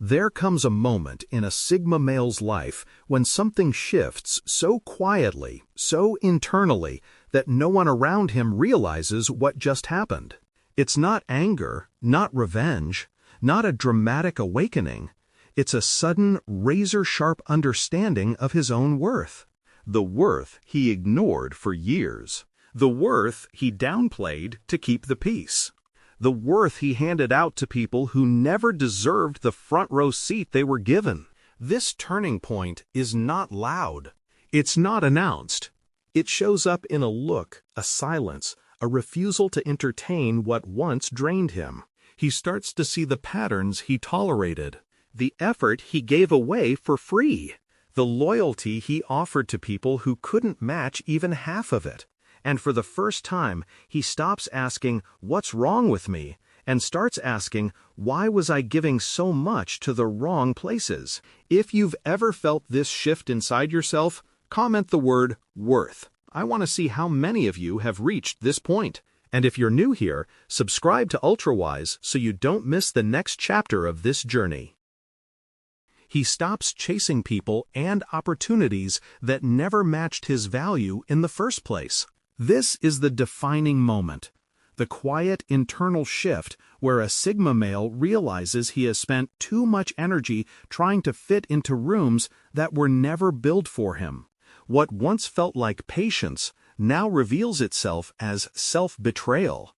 There comes a moment in a Sigma male's life when something shifts so quietly, so internally, that no one around him realizes what just happened. It's not anger, not revenge, not a dramatic awakening. It's a sudden, razor-sharp understanding of his own worth. The worth he ignored for years. The worth he downplayed to keep the peace. The worth he handed out to people who never deserved the front-row seat they were given. This turning point is not loud. It's not announced. It shows up in a look, a silence, a refusal to entertain what once drained him. He starts to see the patterns he tolerated, the effort he gave away for free, the loyalty he offered to people who couldn't match even half of it. And for the first time, he stops asking, "What's wrong with me?" and starts asking, "Why was I giving so much to the wrong places?" If you've ever felt this shift inside yourself, comment the word worth. I want to see how many of you have reached this point. And if you're new here, subscribe to UltraWise so you don't miss the next chapter of this journey. He stops chasing people and opportunities that never matched his value in the first place. This is the defining moment, the quiet internal shift where a Sigma male realizes he has spent too much energy trying to fit into rooms that were never built for him. What once felt like patience now reveals itself as self-betrayal.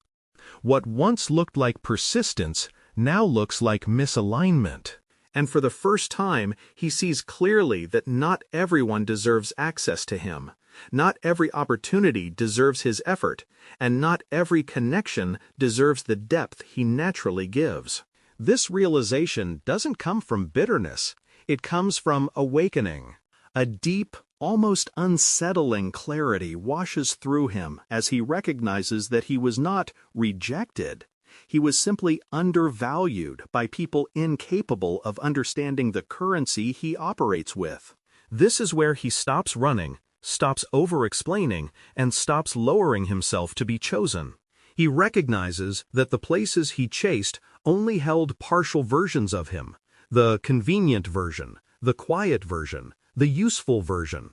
What once looked like persistence now looks like misalignment. And for the first time, he sees clearly that not everyone deserves access to him. Not every opportunity deserves his effort, and not every connection deserves the depth he naturally gives. This realization doesn't come from bitterness. It comes from awakening. A deep, almost unsettling clarity washes through him as he recognizes that he was not rejected. He was simply undervalued by people incapable of understanding the currency he operates with. This is where he stops running, stops over-explaining, and stops lowering himself to be chosen. He recognizes that the places he chased only held partial versions of him, the convenient version, the quiet version, the useful version,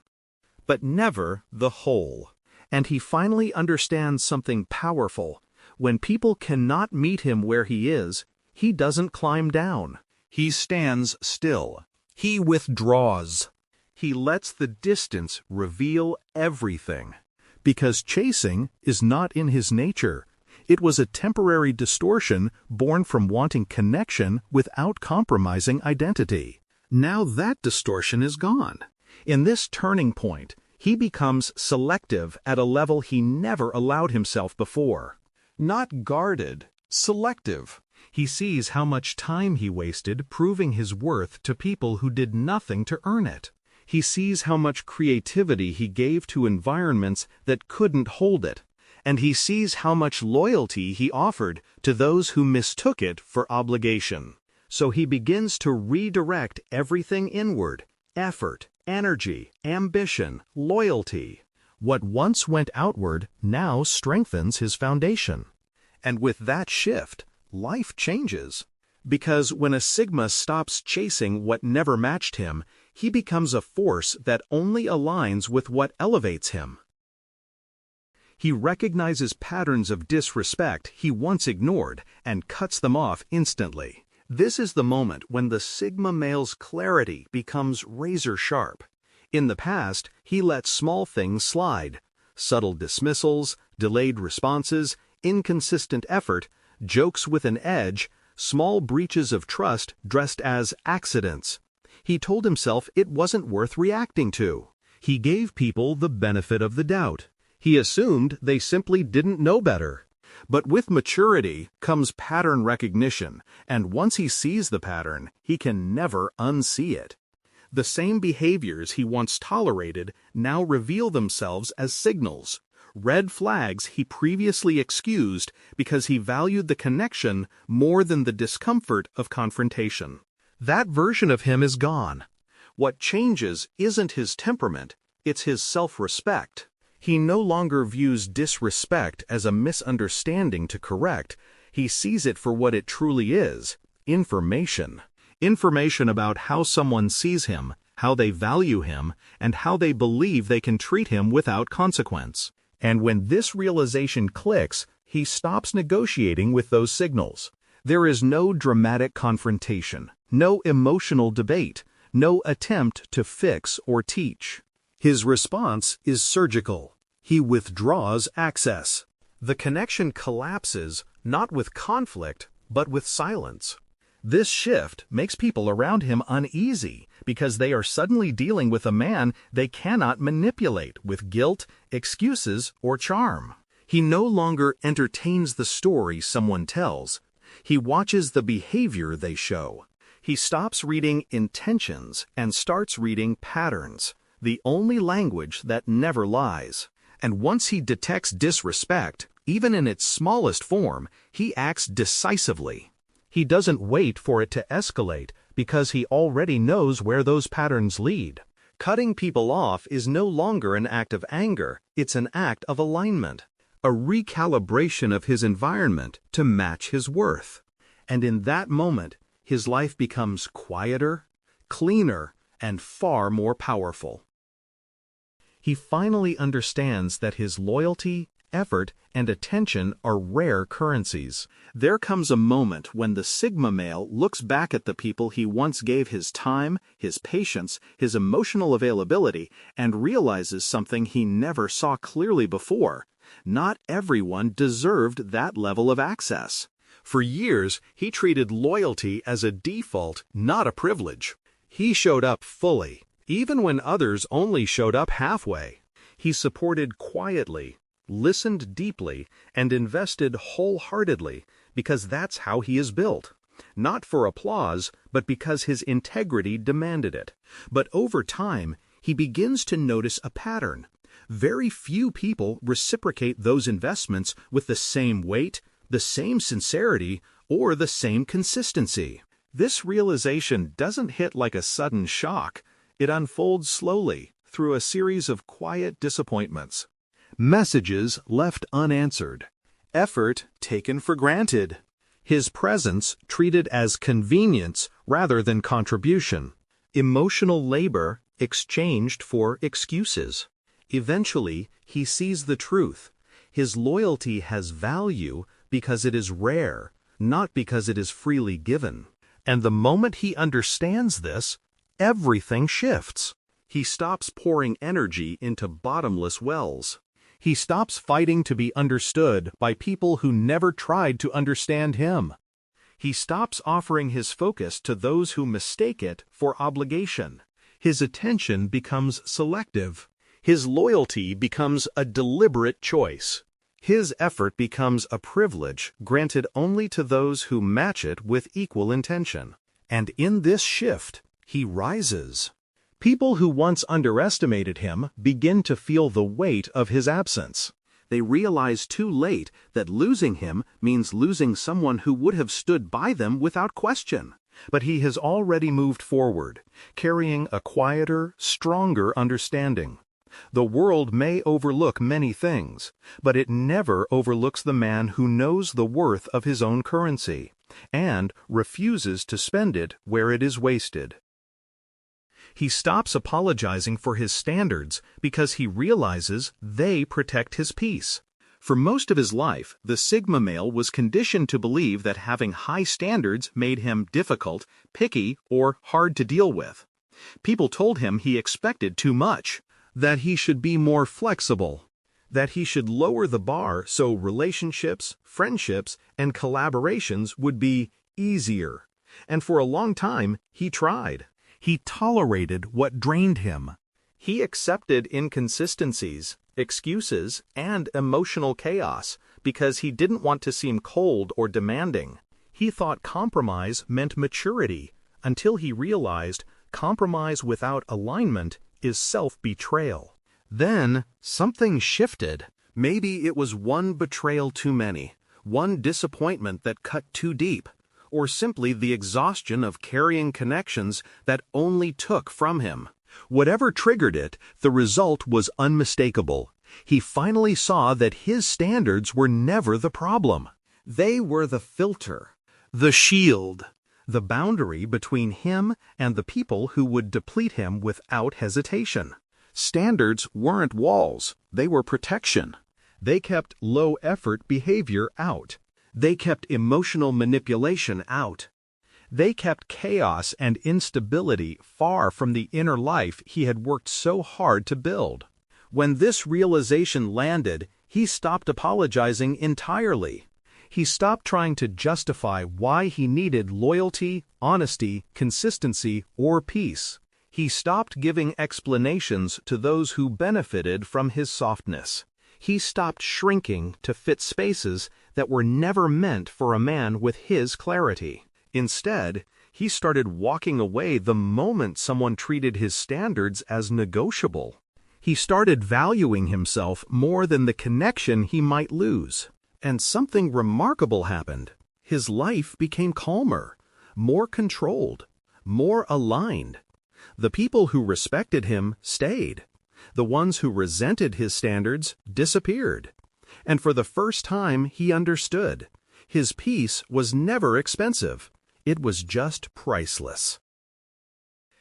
but never the whole. And he finally understands something powerful. When people cannot meet him where he is, he doesn't climb down. He stands still. He withdraws. He lets the distance reveal everything. Because chasing is not in his nature. It was a temporary distortion born from wanting connection without compromising identity. Now that distortion is gone. In this turning point, he becomes selective at a level he never allowed himself before. Not guarded, selective. He sees how much time he wasted proving his worth to people who did nothing to earn it. He sees how much creativity he gave to environments that couldn't hold it, and he sees how much loyalty he offered to those who mistook it for obligation. So he begins to redirect everything inward: effort, energy, ambition, loyalty. What once went outward now strengthens his foundation. And with that shift, life changes. Because when a Sigma stops chasing what never matched him, he becomes a force that only aligns with what elevates him. He recognizes patterns of disrespect he once ignored and cuts them off instantly. This is the moment when the Sigma male's clarity becomes razor sharp. In the past, he let small things slide. Subtle dismissals, delayed responses, inconsistent effort, jokes with an edge, small breaches of trust dressed as accidents. He told himself it wasn't worth reacting to. He gave people the benefit of the doubt. He assumed they simply didn't know better. But with maturity comes pattern recognition, and once he sees the pattern, he can never unsee it. The same behaviors he once tolerated now reveal themselves as signals, red flags he previously excused because he valued the connection more than the discomfort of confrontation. That version of him is gone. What changes isn't his temperament, it's his self-respect. He no longer views disrespect as a misunderstanding to correct. He sees it for what it truly is: information. Information about how someone sees him, how they value him, and how they believe they can treat him without consequence. And when this realization clicks, he stops negotiating with those signals. There is no dramatic confrontation, no emotional debate, no attempt to fix or teach. His response is surgical. He withdraws access. The connection collapses, not with conflict, but with silence. This shift makes people around him uneasy because they are suddenly dealing with a man they cannot manipulate with guilt, excuses, or charm. He no longer entertains the story someone tells. He watches the behavior they show. He stops reading intentions and starts reading patterns, the only language that never lies. And once he detects disrespect, even in its smallest form, he acts decisively. He doesn't wait for it to escalate because he already knows where those patterns lead. Cutting people off is no longer an act of anger, it's an act of alignment, a recalibration of his environment to match his worth. And in that moment, his life becomes quieter, cleaner, and far more powerful. He finally understands that his loyalty, effort, and attention are rare currencies. There comes a moment when the Sigma male looks back at the people he once gave his time, his patience, his emotional availability, and realizes something he never saw clearly before. Not everyone deserved that level of access. For years, he treated loyalty as a default, not a privilege. He showed up fully, even when others only showed up halfway. He supported quietly, listened deeply, and invested wholeheartedly because that's how he is built. Not for applause, but because his integrity demanded it. But over time, he begins to notice a pattern. Very few people reciprocate those investments with the same weight, the same sincerity, or the same consistency. This realization doesn't hit like a sudden shock. It unfolds slowly through a series of quiet disappointments. Messages left unanswered. Effort taken for granted. His presence treated as convenience rather than contribution. Emotional labor exchanged for excuses. Eventually, he sees the truth. His loyalty has value because it is rare, not because it is freely given. And the moment he understands this, everything shifts. He stops pouring energy into bottomless wells. He stops fighting to be understood by people who never tried to understand him. He stops offering his focus to those who mistake it for obligation. His attention becomes selective. His loyalty becomes a deliberate choice. His effort becomes a privilege granted only to those who match it with equal intention. And in this shift, he rises. People who once underestimated him begin to feel the weight of his absence. They realize too late that losing him means losing someone who would have stood by them without question. But he has already moved forward, carrying a quieter, stronger understanding. The world may overlook many things, but it never overlooks the man who knows the worth of his own currency and refuses to spend it where it is wasted. He stops apologizing for his standards because he realizes they protect his peace. For most of his life, the Sigma male was conditioned to believe that having high standards made him difficult, picky, or hard to deal with. People told him he expected too much, that he should be more flexible, that he should lower the bar so relationships, friendships, and collaborations would be easier. And for a long time, he tried. He tolerated what drained him. He accepted inconsistencies, excuses, and emotional chaos because he didn't want to seem cold or demanding. He thought compromise meant maturity until he realized compromise without alignment is self-betrayal. Then something shifted. Maybe it was one betrayal too many, one disappointment that cut too deep, or simply the exhaustion of carrying connections that only took from him. Whatever triggered it, the result was unmistakable. He finally saw that his standards were never the problem. They were the filter, the shield, the boundary between him and the people who would deplete him without hesitation. Standards weren't walls, they were protection. They kept low-effort behavior out. They kept emotional manipulation out. They kept chaos and instability far from the inner life he had worked so hard to build. When this realization landed, he stopped apologizing entirely. He stopped trying to justify why he needed loyalty, honesty, consistency, or peace. He stopped giving explanations to those who benefited from his softness. He stopped shrinking to fit spaces that were never meant for a man with his clarity. Instead, he started walking away the moment someone treated his standards as negotiable. He started valuing himself more than the connection he might lose. And something remarkable happened. His life became calmer, more controlled, more aligned. The people who respected him stayed. The ones who resented his standards disappeared. And for the first time, he understood. His peace was never expensive. It was just priceless.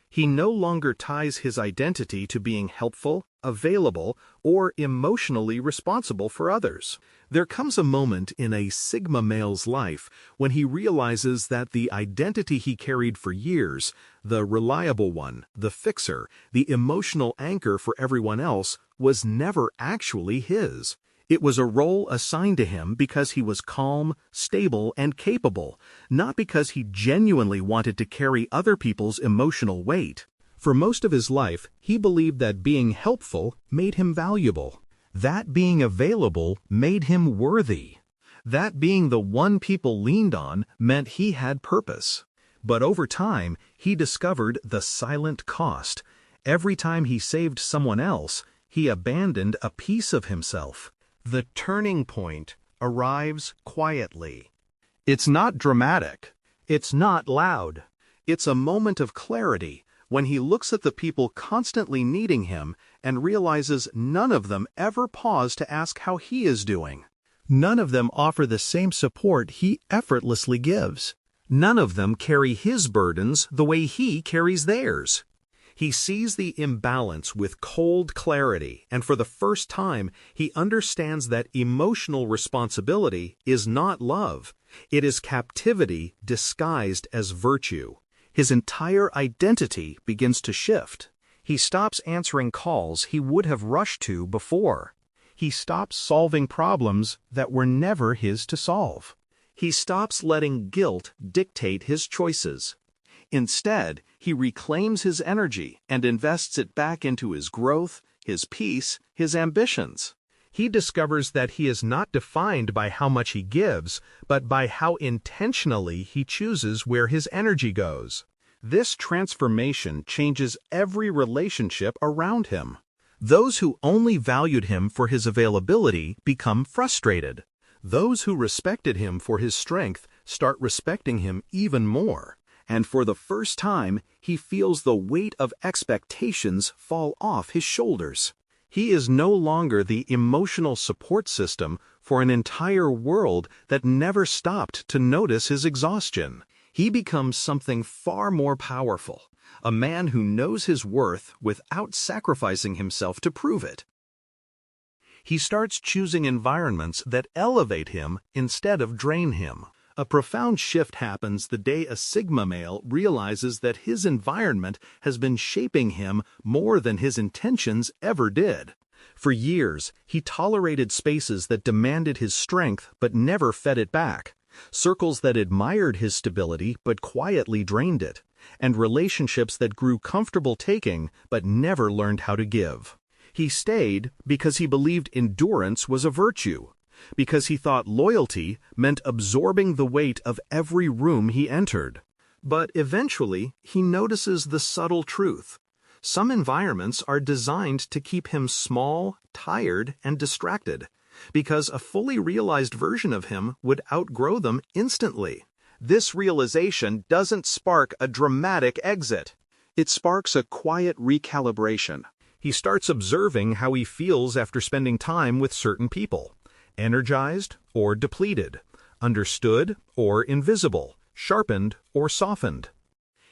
He no longer ties his identity to being helpful, available, or emotionally responsible for others. There comes a moment in a Sigma male's life when he realizes that the identity he carried for years, the reliable one, the fixer, the emotional anchor for everyone else, was never actually his. It was a role assigned to him because he was calm, stable, and capable, not because he genuinely wanted to carry other people's emotional weight. For most of his life, he believed that being helpful made him valuable, that being available made him worthy, that being the one people leaned on meant he had purpose. But over time, he discovered the silent cost. Every time he saved someone else, he abandoned a piece of himself. The turning point arrives quietly. It's not dramatic. It's not loud. It's a moment of clarity when he looks at the people constantly needing him and realizes none of them ever pause to ask how he is doing. None of them offer the same support he effortlessly gives. None of them carry his burdens the way he carries theirs. He sees the imbalance with cold clarity, and for the first time, he understands that emotional responsibility is not love. It is captivity disguised as virtue. His entire identity begins to shift. He stops answering calls he would have rushed to before. He stops solving problems that were never his to solve. He stops letting guilt dictate his choices. Instead, he reclaims his energy and invests it back into his growth, his peace, his ambitions. He discovers that he is not defined by how much he gives, but by how intentionally he chooses where his energy goes. This transformation changes every relationship around him. Those who only valued him for his availability become frustrated. Those who respected him for his strength start respecting him even more. And for the first time, he feels the weight of expectations fall off his shoulders. He is no longer the emotional support system for an entire world that never stopped to notice his exhaustion. He becomes something far more powerful, a man who knows his worth without sacrificing himself to prove it. He starts choosing environments that elevate him instead of drain him. A profound shift happens the day a Sigma male realizes that his environment has been shaping him more than his intentions ever did. For years, he tolerated spaces that demanded his strength but never fed it back, circles that admired his stability but quietly drained it, and relationships that grew comfortable taking but never learned how to give. He stayed because he believed endurance was a virtue, because he thought loyalty meant absorbing the weight of every room he entered. But eventually, he notices the subtle truth. Some environments are designed to keep him small, tired, and distracted, because a fully realized version of him would outgrow them instantly. This realization doesn't spark a dramatic exit. It sparks a quiet recalibration. He starts observing how he feels after spending time with certain people. Energized or depleted, understood or invisible, sharpened, or softened.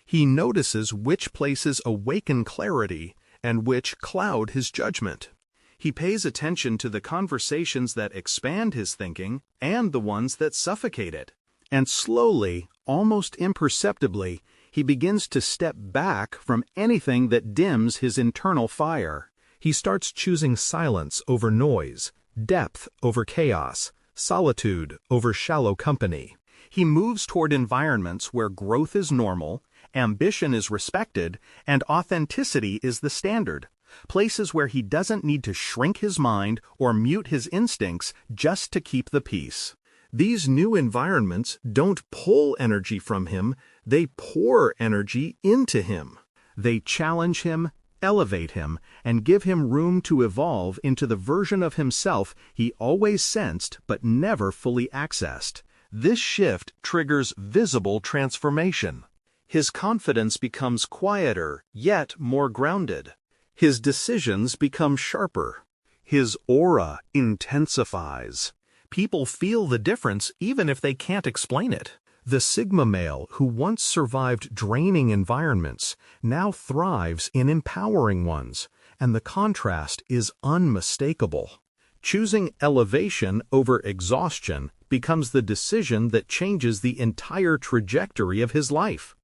He notices which places awaken clarity and which cloud his judgment. He pays attention to the conversations that expand his thinking and the ones that suffocate it. And slowly, almost imperceptibly, he begins to step back from anything that dims his internal fire. He starts choosing silence over noise, depth over chaos, solitude over shallow company. He moves toward environments where growth is normal, ambition is respected, and authenticity is the standard. Places where he doesn't need to shrink his mind or mute his instincts just to keep the peace. These new environments don't pull energy from him, they pour energy into him. They challenge him, elevate him, and give him room to evolve into the version of himself he always sensed but never fully accessed. This shift triggers visible transformation. His confidence becomes quieter, yet more grounded. His decisions become sharper. His aura intensifies. People feel the difference even if they can't explain it. The Sigma male who once survived draining environments now thrives in empowering ones, and the contrast is unmistakable. Choosing elevation over exhaustion becomes the decision that changes the entire trajectory of his life.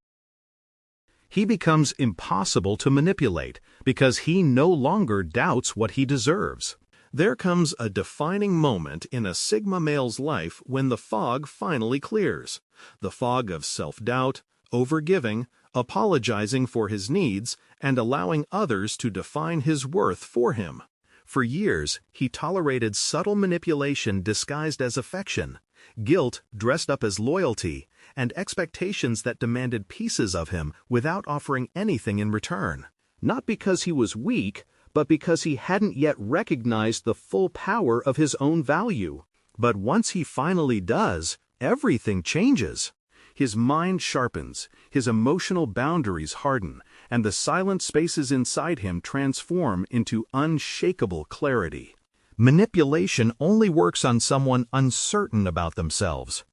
He becomes impossible to manipulate because he no longer doubts what he deserves. There comes a defining moment in a Sigma male's life when the fog finally clears. The fog of self-doubt, overgiving, apologizing for his needs, and allowing others to define his worth for him. For years, he tolerated subtle manipulation disguised as affection, guilt dressed up as loyalty, and expectations that demanded pieces of him without offering anything in return. Not because he was weak, but because he hadn't yet recognized the full power of his own value. But once he finally does, everything changes. His mind sharpens, his emotional boundaries harden, and the silent spaces inside him transform into unshakable clarity. Manipulation only works on someone uncertain about themselves.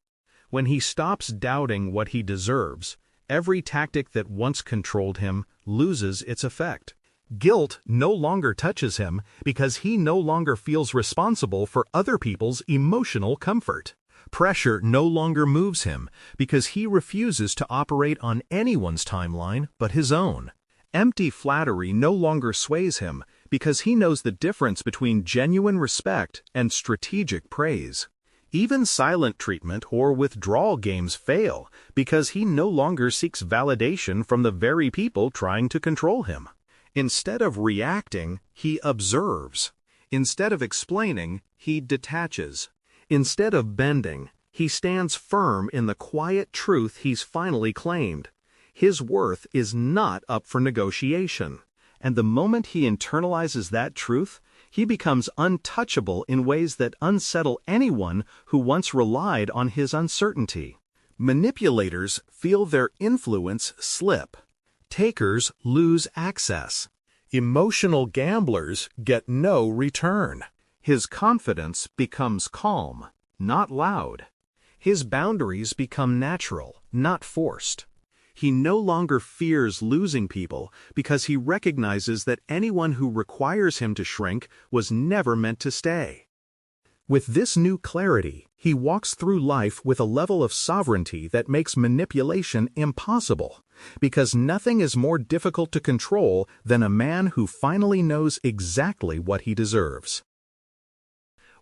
When he stops doubting what he deserves, every tactic that once controlled him loses its effect. Guilt no longer touches him because he no longer feels responsible for other people's emotional comfort. Pressure no longer moves him because he refuses to operate on anyone's timeline but his own. Empty flattery no longer sways him because he knows the difference between genuine respect and strategic praise. Even silent treatment or withdrawal games fail because he no longer seeks validation from the very people trying to control him. Instead of reacting, he observes. Instead of explaining, he detaches. Instead of bending, he stands firm in the quiet truth he's finally claimed. His worth is not up for negotiation. And the moment he internalizes that truth, he becomes untouchable in ways that unsettle anyone who once relied on his uncertainty. Manipulators feel their influence slip. Takers lose access. Emotional gamblers get no return. His confidence becomes calm, not loud. His boundaries become natural, not forced. He no longer fears losing people because he recognizes that anyone who requires him to shrink was never meant to stay. With this new clarity, he walks through life with a level of sovereignty that makes manipulation impossible, because nothing is more difficult to control than a man who finally knows exactly what he deserves.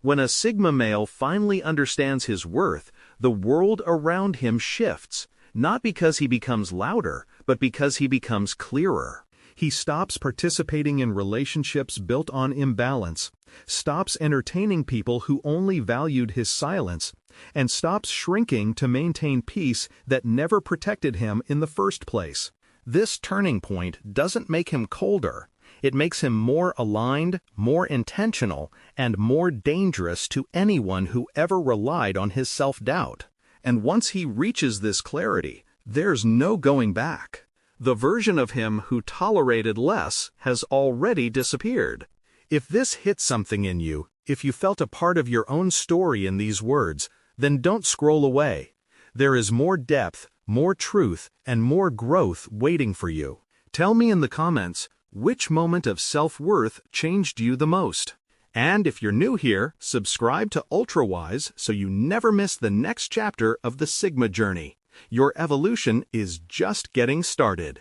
When a Sigma male finally understands his worth, the world around him shifts, not because he becomes louder, but because he becomes clearer. He stops participating in relationships built on imbalance, stops entertaining people who only valued his silence, and stops shrinking to maintain peace that never protected him in the first place. This turning point doesn't make him colder. It makes him more aligned, more intentional, and more dangerous to anyone who ever relied on his self-doubt. And once he reaches this clarity, there's no going back. The version of him who tolerated less has already disappeared. If this hit something in you, if you felt a part of your own story in these words, then don't scroll away. There is more depth, more truth, and more growth waiting for you. Tell me in the comments, which moment of self-worth changed you the most? And if you're new here, subscribe to UltraWise so you never miss the next chapter of the Sigma journey. Your evolution is just getting started.